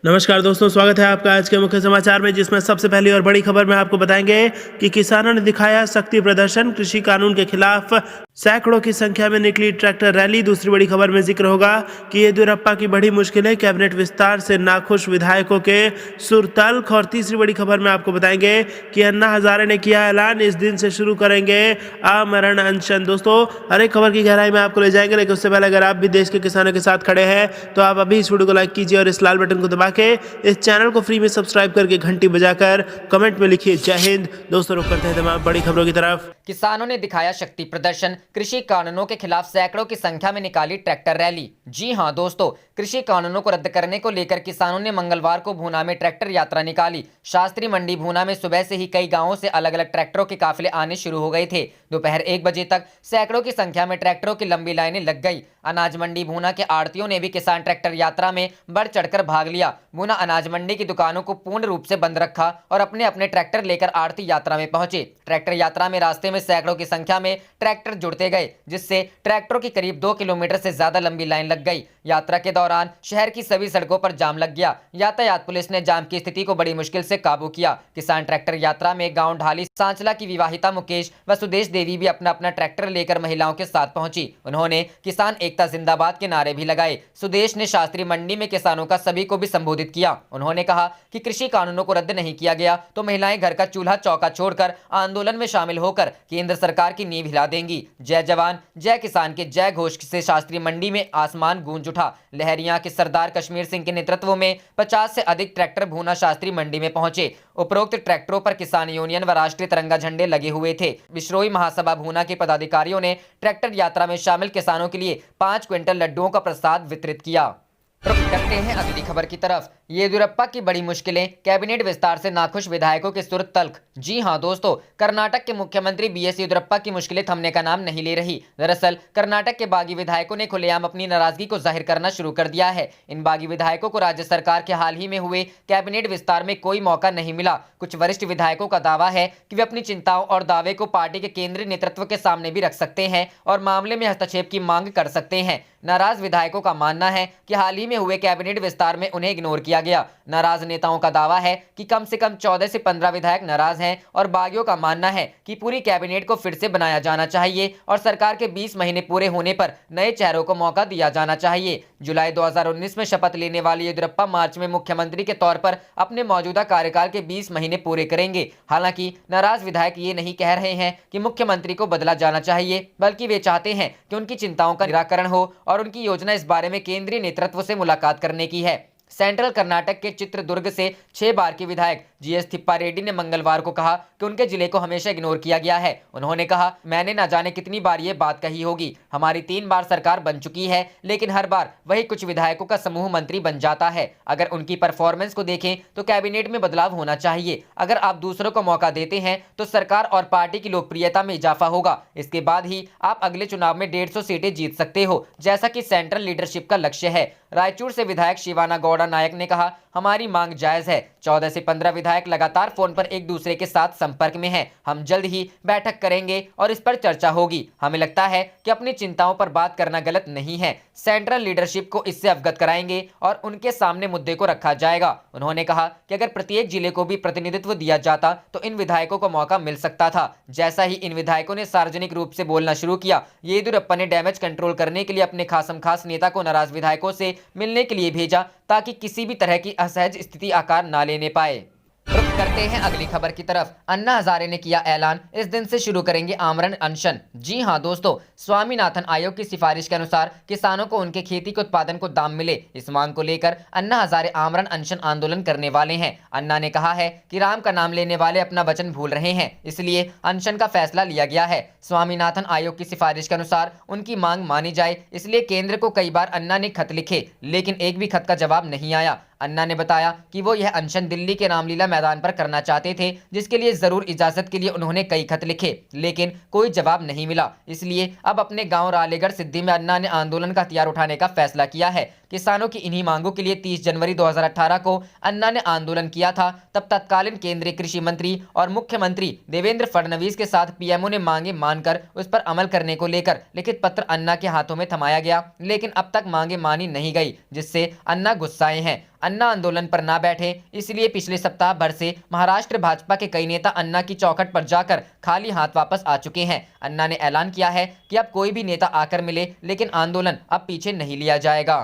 नमस्कार दोस्तों, स्वागत है आपका आज के मुख्य समाचार में, जिसमें सबसे पहली और बड़ी खबर में आपको बताएंगे कि किसानों ने दिखाया शक्ति प्रदर्शन। कृषि कानून के खिलाफ सैकड़ों की संख्या में निकली ट्रैक्टर रैली। दूसरी बड़ी खबर में जिक्र होगा कि येदियुरप्पा की बड़ी मुश्किलें, कैबिनेट विस्तार से नाखुश विधायकों के सुर तल्ख। और तीसरी बड़ी खबर में आपको बताएंगे कि अन्ना हजारे ने किया ऐलान, इस दिन से शुरू करेंगे आमरण अनशन। दोस्तों, हर एक खबर की गहराई में आपको ले जाएंगे, लेकिन उससे पहले अगर आप भी देश के किसानों के साथ खड़े हैं तो आप अभी इस वीडियो को लाइक कीजिए और इस लाल बटन को दबा के इस चैनल को फ्री में सब्सक्राइब करके घंटी बजाकर कमेंट में लिखिए जय हिंद। दोस्तों, रुक करते हैं तमाम बड़ी खबरों की तरफ। किसानों ने दिखाया शक्ति प्रदर्शन। कृषि कानूनों के खिलाफ सैकड़ों की संख्या में निकाली ट्रैक्टर रैली। जी हां दोस्तों, कृषि कानूनों को रद्द करने को लेकर किसानों ने मंगलवार को भूना में ट्रैक्टर यात्रा निकाली। शास्त्री मंडी भूना में सुबह से ही कई गांवों से अलग अलग ट्रैक्टरों के काफिले आने शुरू हो गए थे। दोपहर 1 बजे तक सैकड़ों की संख्या में ट्रैक्टरों की लंबी लाइनें लग गई। अनाज मंडी भूना के आड़तियों ने भी किसान ट्रैक्टर यात्रा में बढ़ चढ़कर भाग लिया। भूना अनाज मंडी की दुकानों को पूर्ण रूप से बंद रखा और अपने अपने ट्रैक्टर लेकर आड़ती यात्रा में पहुंचे। ट्रैक्टर यात्रा में रास्ते में सैकड़ों की संख्या में ट्रैक्टर जुड़ते गए, जिससे ट्रैक्टरों की करीब 2 किलोमीटर से ज्यादा लंबी लाइन लग गई। यात्रा के दौरान शहर की सभी सड़कों पर जाम लग गया। यातायात पुलिस ने जाम की स्थिति को बड़ी मुश्किल से काबू किया। किसान ट्रैक्टर यात्रा में गांव ढाली सांचला की विवाहिता मुकेश व सुदेश देवी भी अपना अपना ट्रैक्टर लेकर महिलाओं के साथ पहुंची। उन्होंने किसान एकता जिंदाबाद के नारे भी लगाए। सुदेश ने शास्त्री मंडी में किसानों का सभी को भी संबोधित किया। उन्होंने कहा कि कृषि कानूनों को रद्द नहीं किया गया तो महिलाएं घर का चूल्हा चौका छोड़कर आंदोलन में शामिल होकर केंद्र सरकार की नींव हिला देंगी। जय जवान जय किसान के जय घोष से शास्त्री मंडी में आसमान गूंज उठा। लहरिया के सरदार कश्मीर सिंह के नेतृत्व में 50 से अधिक ट्रैक्टर भूना शास्त्री मंडी में पहुंचे। उपरोक्त ट्रैक्टरों पर किसान यूनियन व राष्ट्रीय तिरंगा झंडे लगे हुए थे। विश्रोई महासभा भूना के पदाधिकारियों ने ट्रैक्टर यात्रा में शामिल किसानों के लिए 5 क्विंटल लड्डुओं का प्रसाद वितरित किया। करते हैं अगली खबर की तरफ। येदियुरप्पा की बड़ी मुश्किलें, कैबिनेट विस्तार से नाखुश विधायकों के सुर तल्ख। जी हां दोस्तों, कर्नाटक के मुख्यमंत्री बीएस येदियुरप्पा की मुश्किलें थमने का नाम नहीं ले रही। दरअसल कर्नाटक के बागी विधायकों ने खुलेआम अपनी नाराजगी को जाहिर करना शुरू कर दिया है। इन बागी विधायकों को राज्य सरकार के हाल ही में हुए कैबिनेट विस्तार में कोई मौका नहीं मिला। कुछ वरिष्ठ विधायकों का दावा है कि वे अपनी चिंताओं और दावे को पार्टी के केंद्रीय नेतृत्व के सामने भी रख सकते हैं और मामले में हस्तक्षेप की मांग कर सकते हैं। नाराज विधायकों का मानना है कि हाल ही में हुए कैबिनेट विस्तार में उन्हें इग्नोर किया गया। नाराज नेताओं का दावा है कि कम से कम 14 से 15 विधायक नाराज हैं और बागियों का मानना है कि पूरी कैबिनेट को फिर से बनाया जाना चाहिए और सरकार के 20 महीने पूरे होने पर नए चेहरों को मौका दिया जाना चाहिए। जुलाई 2019 में शपथ लेने वाले येदियुरप्पा मार्च में मुख्यमंत्री के तौर पर अपने मौजूदा कार्यकाल के 20 महीने पूरे करेंगे। हालांकि नाराज विधायक ये नहीं कह रहे हैं कि मुख्यमंत्री को बदला जाना चाहिए, बल्कि वे चाहते हैं कि उनकी चिंताओं का निराकरण हो और उनकी योजना इस बारे में केंद्रीय नेतृत्व से मुलाकात करने की है। सेंट्रल कर्नाटक के चित्रदुर्ग से 6 बार के विधायक जीएस थिप्पारेड्डी ने मंगलवार को कहा कि उनके जिले को हमेशा इग्नोर किया गया है। उन्होंने कहा, मैंने न जाने कितनी बार ये बात कही होगी, हमारी 3 बार सरकार बन चुकी है, लेकिन हर बार वही कुछ विधायकों का समूह मंत्री बन जाता है। अगर उनकी परफॉर्मेंस को देखें तो कैबिनेट में बदलाव होना चाहिए। अगर आप दूसरों को मौका देते हैं तो सरकार और पार्टी की लोकप्रियता में इजाफा होगा। इसके बाद ही आप अगले चुनाव में 150 सीटें जीत सकते हो, जैसा कि सेंट्रल लीडरशिप का लक्ष्य है। रायचूर से विधायक शिवाना गौड़ा नायक ने कहा, हमारी मांग जायज है। 14 से 15 विधायक लगातार फोन पर एक दूसरे के साथ संपर्क में हैं। हम जल्द ही बैठक करेंगे और इस पर चर्चा होगी। हमें लगता है कि अपनी चिंताओं पर बात करना गलत नहीं है। सेंट्रल लीडरशिप को इससे अवगत कराएंगे और उनके सामने मुद्दे को रखा जाएगा। उन्होंने कहा कि अगर प्रत्येक जिले को भी प्रतिनिधित्व दिया जाता तो इन विधायकों को मौका मिल सकता था। जैसा ही इन विधायकों ने सार्वजनिक रूप से बोलना शुरू किया, येदियुरप्पा ने डैमेज कंट्रोल करने के लिए अपने खासमखास नेता को नाराज विधायकों से मिलने के लिए भेजा, ताकि किसी भी तरह की असहज स्थिति आकार ना लेने पाए। करते हैं अगली खबर की तरफ। अन्ना हजारे ने किया ऐलान, इस दिन से शुरू करेंगे आमरण अनशन। जी हां दोस्तों, स्वामीनाथन आयोग की सिफारिश के अनुसार किसानों को उनके खेती के उत्पादन को दाम मिले, इस मांग को लेकर अन्ना हजारे आमरण अनशन आंदोलन करने वाले हैं। अन्ना ने कहा है कि राम का नाम लेने वाले अपना वचन भूल रहे हैं, इसलिए अनशन का फैसला लिया गया है। स्वामीनाथन आयोग की सिफारिश के अनुसार उनकी मांग मानी जाए, इसलिए केंद्र को कई बार अन्ना ने खत लिखे, लेकिन एक भी खत का जवाब नहीं आया। अन्ना ने बताया कि वो यह अनशन दिल्ली के रामलीला मैदान पर करना चाहते थे, जिसके लिए जरूर इजाजत के लिए उन्होंने कई खत लिखे, लेकिन कोई जवाब नहीं मिला। इसलिए अब अपने गांव रालेगढ़ सिद्धि में अन्ना ने आंदोलन का हथियार उठाने का फैसला किया है। किसानों की इन्हीं मांगों के लिए 30 जनवरी 2018 को अन्ना ने आंदोलन किया था। तब तत्कालीन केंद्रीय कृषि मंत्री और मुख्यमंत्री देवेंद्र फडणवीस के साथ पीएमओ ने मांगे मानकर उस पर अमल करने को लेकर लिखित पत्र अन्ना के हाथों में थमाया गया, लेकिन अब तक मांगे मानी नहीं गई, जिससे अन्ना गुस्साए हैं। अन्ना आंदोलन पर ना बैठे, इसलिए पिछले सप्ताह भर से महाराष्ट्र भाजपा के कई नेता अन्ना की चौखट पर जाकर खाली हाथ वापस आ चुके हैं। अन्ना ने ऐलान किया है कि अब कोई भी नेता आकर मिले, लेकिन आंदोलन अब पीछे नहीं लिया जाएगा।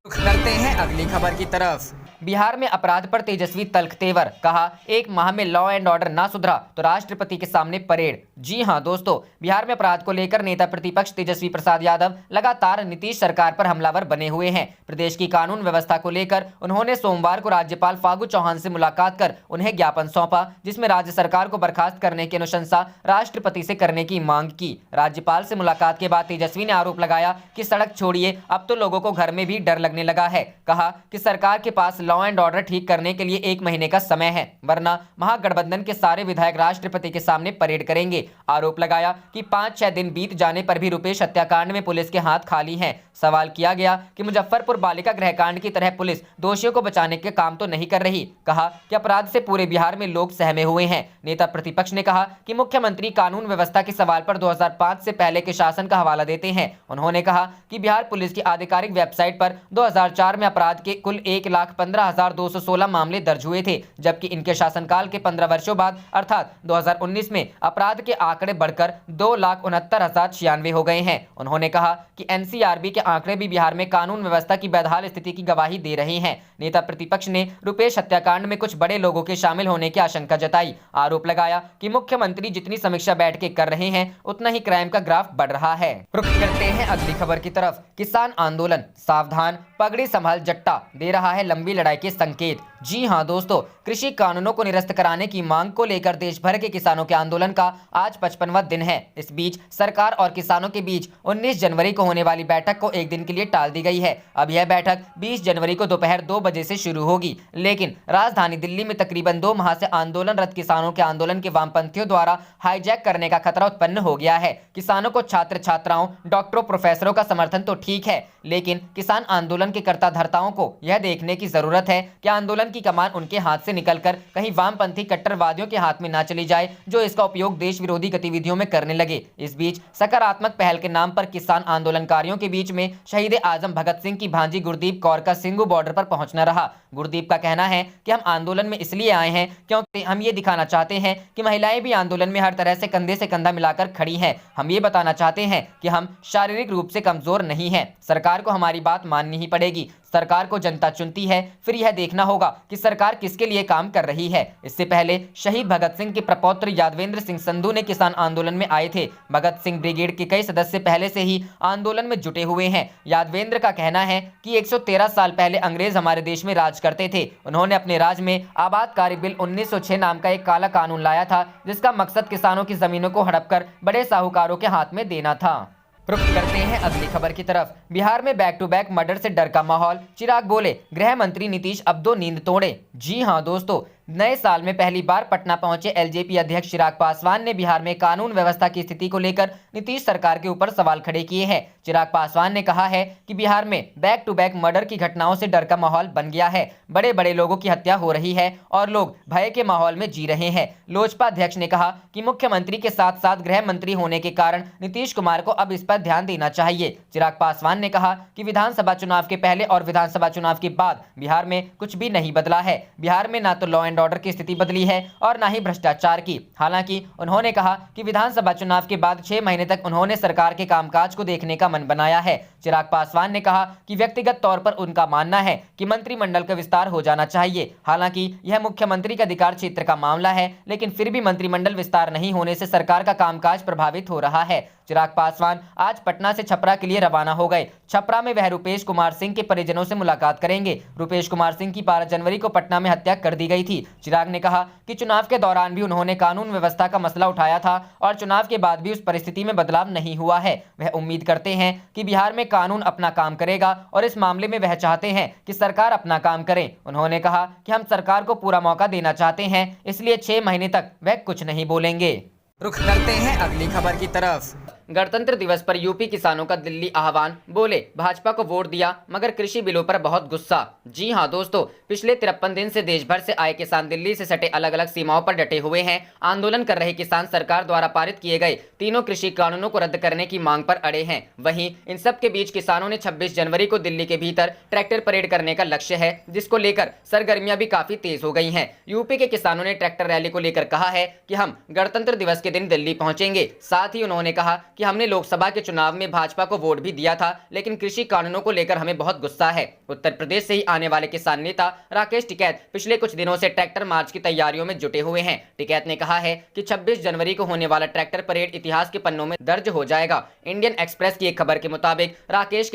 करते हैं अगली खबर की तरफ। बिहार में अपराध पर तेजस्वी तल्ख तेवर, कहा 1 माह में लॉ एंड ऑर्डर ना सुधरा तो राष्ट्रपति के सामने परेड। जी हां दोस्तों, बिहार में अपराध को लेकर नेता प्रतिपक्ष तेजस्वी प्रसाद यादव लगातार नीतीश सरकार पर हमलावर बने हुए हैं। प्रदेश की कानून व्यवस्था को लेकर उन्होंने सोमवार को राज्यपाल फागू चौहान से मुलाकात कर उन्हें ज्ञापन सौंपा, जिसमें राज्य सरकार को बर्खास्त करने की अनुशंसा राष्ट्रपति से करने की मांग की। राज्यपाल से मुलाकात के बाद तेजस्वी ने आरोप लगाया कि सड़क छोड़िए, अब तो लोगों को घर में भी डर लगने लगा है। कहा कि सरकार के पास लॉ एंड ऑर्डर ठीक करने के लिए 1 महीने का समय है, वरना महागठबंधन के सारे विधायक राष्ट्रपति के सामने परेड करेंगे। आरोप लगाया कि 5-6 दिन बीत जाने पर भी रुपेश हत्याकांड में पुलिस के हाथ खाली हैं। सवाल किया गया कि मुजफ्फरपुर बालिका गृहकांड की तरह पुलिस दोषियों को बचाने के काम तो नहीं कर रही। कहा कि अपराध से पूरे बिहार में लोग सहमे हुए हैं। नेता प्रतिपक्ष ने कहा कि मुख्यमंत्री कानून व्यवस्था के सवाल पर 2005 से पहले के शासन का हवाला देते हैं। उन्होंने कहा कि बिहार पुलिस की आधिकारिक वेबसाइट पर 2004 में अपराध के कुल 1,15,216 मामले दर्ज हुए थे, जबकि इनके शासनकाल के 15 वर्षों बाद अर्थात 2019 में अपराध के आंकड़े बढ़कर 2,69,096 हो गए हैं। उन्होंने कहा कि एनसीआरबी के आंकड़े भी बिहार में कानून व्यवस्था की बदहाल स्थिति की गवाही दे रहे हैं। नेता प्रतिपक्ष ने रुपेश हत्याकांड में कुछ बड़े लोगों के शामिल होने की आशंका जताई। आरोप लगाया कि मुख्यमंत्री जितनी समीक्षा बैठकें कर रहे हैं, उतना ही क्राइम का ग्राफ बढ़ रहा है। रुख करते हैं अगली खबर की तरफ। किसान आंदोलन सावधान, पगड़ी संभाल जट्टा दे रहा है लंबी लड़ाई के संकेत। जी हां दोस्तों, कृषि कानूनों को निरस्त कराने की मांग को लेकर देश भर के किसानों के आंदोलन का आज 55वां दिन है। इस बीच सरकार और किसानों के बीच 19 जनवरी को होने वाली बैठक को एक दिन के लिए टाल दी गई है। अब यह बैठक 20 जनवरी को दोपहर 2 बजे से शुरू होगी, लेकिन राजधानी दिल्ली में तकरीबन 2 माह से आंदोलनरत किसानों के आंदोलन के वामपंथियों द्वारा हाईजैक करने का खतरा उत्पन्न हो गया है। किसानों को छात्र छात्राओं, डॉक्टरों, प्रोफेसरों का समर्थन तो ठीक है, लेकिन किसान आंदोलन के कर्ता धर्ताओं को यह देखने की जरूरत है कि आंदोलन की कमान उनके हाथ से निकलकर कहीं वामपंथी कट्टरवादियों के हाथ में ना चली जाए, जो इसका उपयोग देश विरोधी गतिविधियों में करने लगे। इस बीच सकारात्मक पहल के नाम पर किसान आंदोलनकारियों के बीच में शहीद आजम भगत सिंह की भांजी गुरदीप कौर का सिंगू बॉर्डर पर पहुंचना रहा। गुरदीप का कहना है कि हम आंदोलन में इसलिए आए हैं क्योंकि हम ये दिखाना चाहते हैं कि महिलाएं भी आंदोलन में हर तरह से कंधे से कंधा मिलाकर खड़ी हैं। हम ये बताना चाहते हैं कि हम शारीरिक रूप से कमजोर नहीं हैं। सरकार को हमारी बात माननी ही पड़ेगी। सरकार को जनता चुनती है, फिर यह देखना होगा कि सरकार किसके लिए काम कर रही है। इससे पहले शहीद भगत सिंह के प्रपौत्र यादवेंद्र सिंह संधू ने किसान आंदोलन में आए थे। भगत सिंह ब्रिगेड के कई सदस्य पहले से ही आंदोलन में जुटे हुए हैं। यादवेंद्र का कहना है कि 113 साल पहले अंग्रेज हमारे देश में राज करते थे। उन्होंने अपने राज में आबादकारी बिल 1906 नाम का एक काला कानून लाया था, जिसका मकसद किसानों की जमीनों को हड़प कर बड़े साहूकारों के हाथ में देना था। रुख करते हैं अगली खबर की तरफ। बिहार में बैक टू बैक मर्डर से डर का माहौल, चिराग बोले गृह मंत्री नीतीश अब दो नींद तोड़े। जी हां दोस्तों, नए साल में पहली बार पटना पहुंचे एलजेपी अध्यक्ष चिराग पासवान ने बिहार में कानून व्यवस्था की स्थिति को लेकर नीतीश सरकार के ऊपर सवाल खड़े किए हैं। चिराग पासवान ने कहा है कि बिहार में बैक टू बैक मर्डर की घटनाओं से डर का माहौल बन गया है। बड़े बड़े लोगों की हत्या हो रही है और लोग भय के माहौल में जी रहे हैं। लोजपा अध्यक्ष ने कहा कि मुख्यमंत्री के साथ साथ गृह मंत्री होने के कारण नीतीश कुमार को अब इस पर ध्यान देना चाहिए। चिराग पासवान ने कहा कि विधानसभा चुनाव के पहले और विधानसभा चुनाव के बाद बिहार में कुछ भी नहीं बदला है। बिहार में ना तो लॉ एंड ऑर्डर की स्थिति बदली है और ना ही भ्रष्टाचार की। हालांकि उन्होंने कहा कि विधानसभा चुनाव के बाद 6 महीने तक उन्होंने सरकार के कामकाज को देखने का मन बनाया है। चिराग पासवान ने कहा कि व्यक्तिगत तौर पर उनका मानना है कि मंत्रिमंडल का विस्तार हो जाना चाहिए। हालांकि यह मुख्यमंत्री के अधिकार क्षेत्र का मामला है, लेकिन फिर भी मंत्रिमंडल विस्तार नहीं होने से सरकार का कामकाज प्रभावित हो रहा है। चिराग पासवान आज पटना से छपरा के लिए रवाना हो गए। छपरा में वह रुपेश कुमार सिंह के परिजनों से मुलाकात करेंगे। रुपेश कुमार सिंह की 12 जनवरी को पटना में हत्या कर दी गई थी। चिराग ने कहा कि चुनाव के दौरान भी उन्होंने कानून व्यवस्था का मसला उठाया था और चुनाव के बाद भी उस परिस्थिति में बदलाव नहीं हुआ है। वह उम्मीद करते हैं कि बिहार में कानून अपना काम करेगा और इस मामले में वह चाहते हैं कि सरकार अपना काम करे। उन्होंने कहा कि हम सरकार को पूरा मौका देना चाहते हैं, इसलिए 6 महीने तक वह कुछ नहीं बोलेंगे। रुख करते हैं अगली खबर की तरफ। गणतंत्र दिवस पर यूपी किसानों का दिल्ली आह्वान, बोले भाजपा को वोट दिया मगर कृषि बिलों पर बहुत गुस्सा। जी हां दोस्तों, पिछले 53 दिन से देश भर से आए किसान दिल्ली से सटे अलग अलग सीमाओं पर डटे हुए हैं। आंदोलन कर रहे किसान सरकार द्वारा पारित किए गए तीनों कृषि कानूनों को रद्द करने की मांग पर अड़े हैं। वहीं इन सब के बीच किसानों ने 26 जनवरी को दिल्ली के भीतर ट्रैक्टर परेड करने का लक्ष्य है, जिसको लेकर सरगर्मियां भी काफी तेज हो गई हैं। यूपी के किसानों ने ट्रैक्टर रैली को लेकर कहा है कि हम गणतंत्र दिवस के दिन दिल्ली पहुंचेंगे। साथ ही उन्होंने कहा कि हमने लोकसभा के चुनाव में भाजपा को वोट भी दिया था, लेकिन कृषि कानूनों को लेकर हमें बहुत गुस्सा है। उत्तर प्रदेश से ही आने वाले किसान नेता राकेश टिकैत पिछले कुछ दिनों से ट्रैक्टर मार्च की तैयारियों में जुटे हुए हैं। टिकैत ने कहा है कि 26 जनवरी को होने वाला ट्रैक्टर परेड इतिहास के पन्नों में दर्ज हो जाएगा। इंडियन एक्सप्रेस की एक खबर के मुताबिक राकेश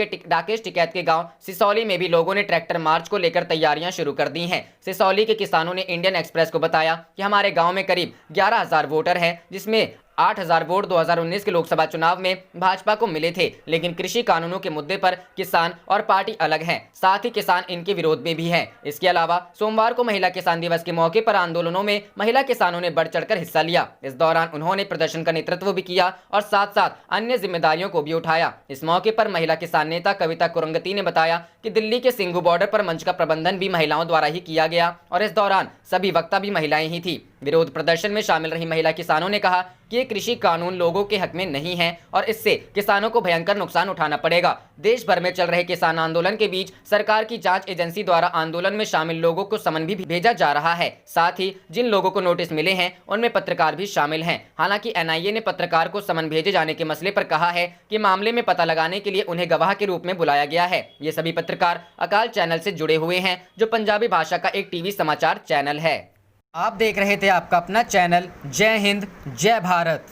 टिकैत के गांव सिसौली में भी लोगों ने ट्रैक्टर मार्च को लेकर तैयारियां शुरू कर दी हैं। सिसौली के किसानों ने इंडियन एक्सप्रेस को बताया कि हमारे गांव में करीब 11,000 वोटर हैं, जिसमें 8,000 वोट 2019 के लोकसभा चुनाव में भाजपा को मिले थे, लेकिन कृषि कानूनों के मुद्दे पर किसान और पार्टी अलग हैं। साथ ही किसान इनके विरोध में भी हैं। इसके अलावा सोमवार को महिला किसान दिवस के मौके पर आंदोलनों में महिला किसानों ने बढ़ चढ़कर हिस्सा लिया। इस दौरान उन्होंने प्रदर्शन का नेतृत्व भी किया और साथ साथ अन्य जिम्मेदारियों को भी उठाया। इस मौके पर महिला किसान नेता कविता कुरंगती ने बताया कि दिल्ली के सिंघू बॉर्डर पर मंच का प्रबंधन भी महिलाओं द्वारा ही किया गया और इस दौरान सभी वक्ता भी महिलाएं ही थी। विरोध प्रदर्शन में शामिल रही महिला किसानों ने कहा कि ये कृषि कानून लोगों के हक में नहीं है और इससे किसानों को भयंकर नुकसान उठाना पड़ेगा। देश भर में चल रहे किसान आंदोलन के बीच सरकार की जांच एजेंसी द्वारा आंदोलन में शामिल लोगों को समन भी भेजा जा रहा है। साथ ही जिन लोगों को नोटिस मिले हैं उनमें पत्रकार भी शामिल हैं। हालांकि एनआईए ने पत्रकार को समन भेजे जाने के मसले पर कहा है कि मामले में पता लगाने के लिए उन्हें गवाह के रूप में बुलाया गया है। ये सभी पत्रकार अकाल चैनल से जुड़े हुए हैं, जो पंजाबी भाषा का एक टीवी समाचार चैनल है। आप देख रहे थे आपका अपना चैनल जय हिंद जय भारत।